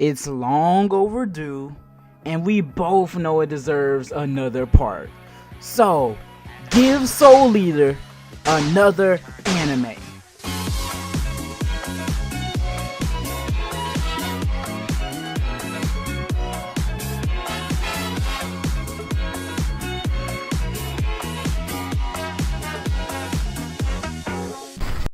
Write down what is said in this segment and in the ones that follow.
It's long overdue, and we both know it deserves another part. So, give Soul Eater another anime.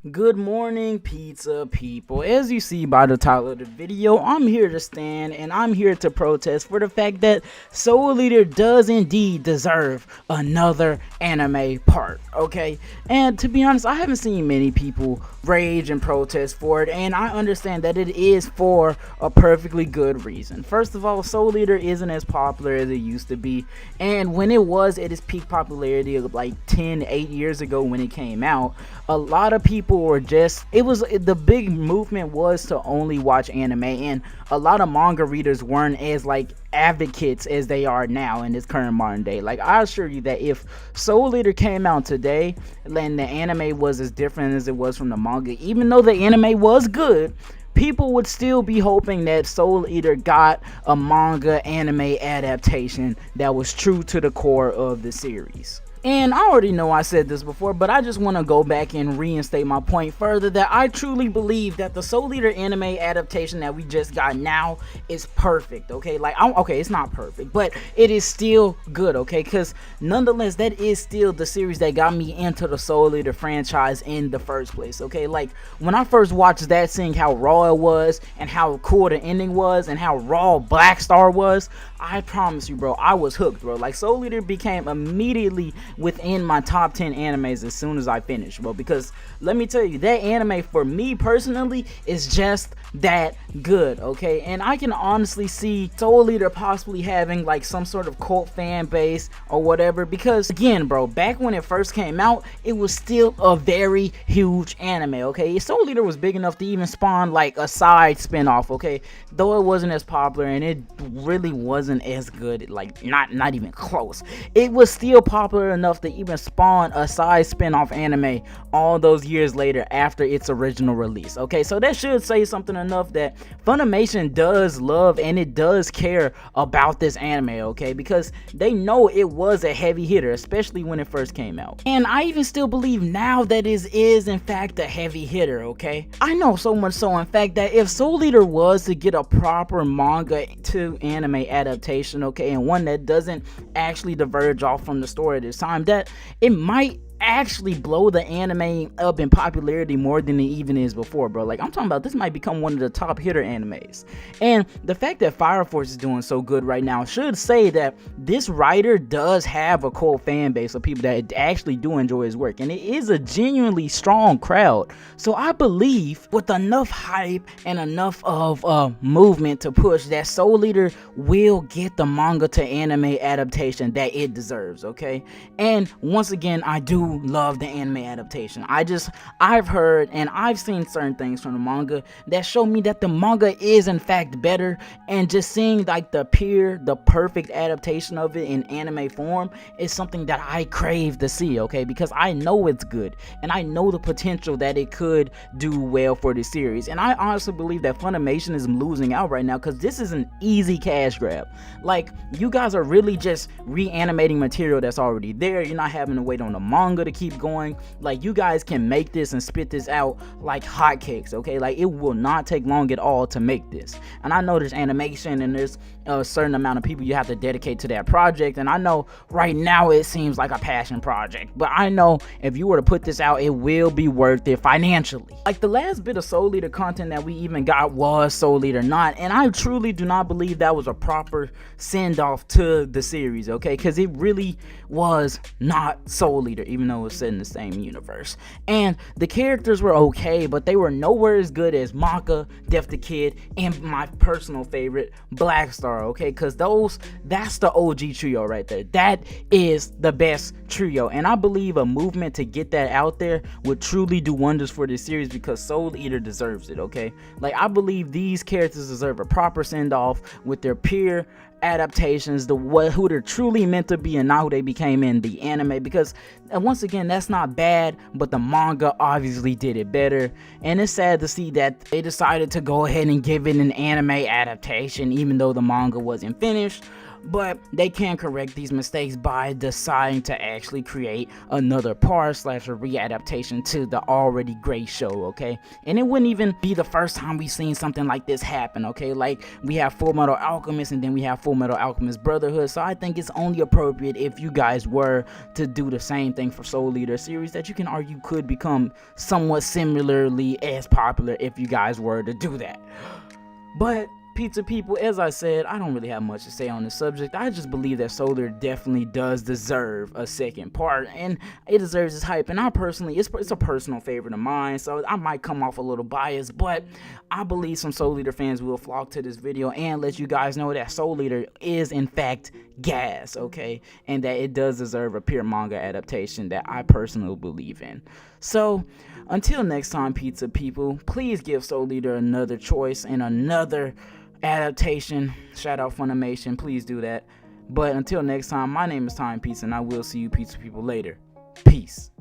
Good morning, pizza people. As you see by the title of the video, I'm here to stand and I'm here to protest for the fact that Soul Eater does indeed deserve another anime part, okay? And to be honest, I haven't seen many people rage and protest for it, and I understand that it is for a perfectly good reason. First of all, Soul Eater isn't as popular as it used to be, and when it was at its peak popularity of like 8 years ago when it came out, a lot of people were just, the big movement was to only watch anime, and a lot of manga readers weren't as like advocates as they are now in this current modern day. Like, I assure you that if Soul Eater came out today and the anime was as different as it was from the manga, even though the anime was good, people would still be hoping that Soul Eater got a manga anime adaptation that was true to the core of the series. And I already know I said this before, but I just want to go back and reinstate my point further, that I truly believe that the Soul Eater anime adaptation that we just got now is perfect, okay? Like, okay, it's not perfect, but it is still good, okay? Because nonetheless, that is still the series that got me into the Soul Eater franchise in the first place, okay? Like, when I first watched that, seeing how raw it was and how cool the ending was and how raw Black Star was, I promise you, bro, I was hooked, bro. Like, Soul Eater became immediately within my top 10 animes as soon as I finished, bro, because let me tell you, that anime for me personally is just that good, okay? And I can honestly see Soul Eater possibly having like some sort of cult fan base or whatever, because again, bro, back when it first came out, it was still a very huge anime, okay? Soul Eater was big enough to even spawn like a side spin-off, okay? Though it wasn't as popular and it really wasn't as good, like not even close, it was still popular enough to even spawn a side spin-off anime all those years later after its original release, okay? So that should say something enough that Funimation does love and it does care about this anime, okay? Because they know it was a heavy hitter, especially when it first came out. And I even still believe now that it is in fact a heavy hitter, okay? I know so much so, in fact, that if Soul Eater was to get a proper manga to anime adaptation, okay, and one that doesn't actually diverge off from the story at this time, that it might actually blow the anime up in popularity more than it even is before, bro. Like, I'm talking about, this might become one of the top hitter animes. And the fact that Fire Force is doing so good right now should say that this writer does have a cult fan base of people that actually do enjoy his work, and it is a genuinely strong crowd. So I believe with enough hype and enough of movement to push, that Soul Eater will get the manga to anime adaptation that it deserves, okay? And once again, I do love the anime adaptation. I've heard and I've seen certain things from the manga that show me that the manga is in fact better, and just seeing like the perfect adaptation of it in anime form is something that I crave to see, okay? Because I know it's good and I know the potential that it could do well for the series, and I honestly believe that Funimation is losing out right now, because this is an easy cash grab. Like, you guys are really just reanimating material that's already there. You're not having to wait on the manga to keep going. Like, you guys can make this and spit this out like hotcakes, okay? Like, it will not take long at all to make this. And I know there's animation and there's a certain amount of people you have to dedicate to that project, and I know right now it seems like a passion project, but I know if you were to put this out, it will be worth it financially. Like, the last bit of Soul Eater content that we even got was Soul Eater Not, and I truly do not believe that was a proper send-off to the series, okay? Because it really was not Soul Eater, even though it was set in the same universe. And the characters were okay, but they were nowhere as good as Maka, Death the Kid, and my personal favorite, Black Star, okay? Because that's the OG trio right there. That is the best trio, and I believe a movement to get that out there would truly do wonders for this series, because Soul Eater deserves it, okay? Like, I believe these characters deserve a proper send-off with their pure adaptations, who they're truly meant to be and not who they became in the anime, because once again, that's not bad, but the manga obviously did it better. And it's sad to see that they decided to go ahead and give it an anime adaptation even though the manga wasn't finished. But they can correct these mistakes by deciding to actually create another part / a readaptation to the already great show, okay? And it wouldn't even be the first time we've seen something like this happen, okay? Like, we have Full Metal Alchemist, and then we have Full Metal Alchemist Brotherhood. So I think it's only appropriate if you guys were to do the same thing for Soul Eater, series that you can argue could become somewhat similarly as popular if you guys were to do that. But pizza people, as I said, I don't really have much to say on the subject. I just believe that Soul Eater definitely does deserve a second part, and it deserves its hype. And I personally, it's a personal favorite of mine, so I might come off a little biased, but I believe some Soul Eater fans will flock to this video and let you guys know that Soul Eater is in fact gas, okay, and that it does deserve a pure manga adaptation that I personally believe in. So until next time, pizza people, please give Soul Eater another choice and another adaptation. Shout out Funimation, please do that. But until next time, my name is Tine Pizza, and I will see you pizza people later. Peace.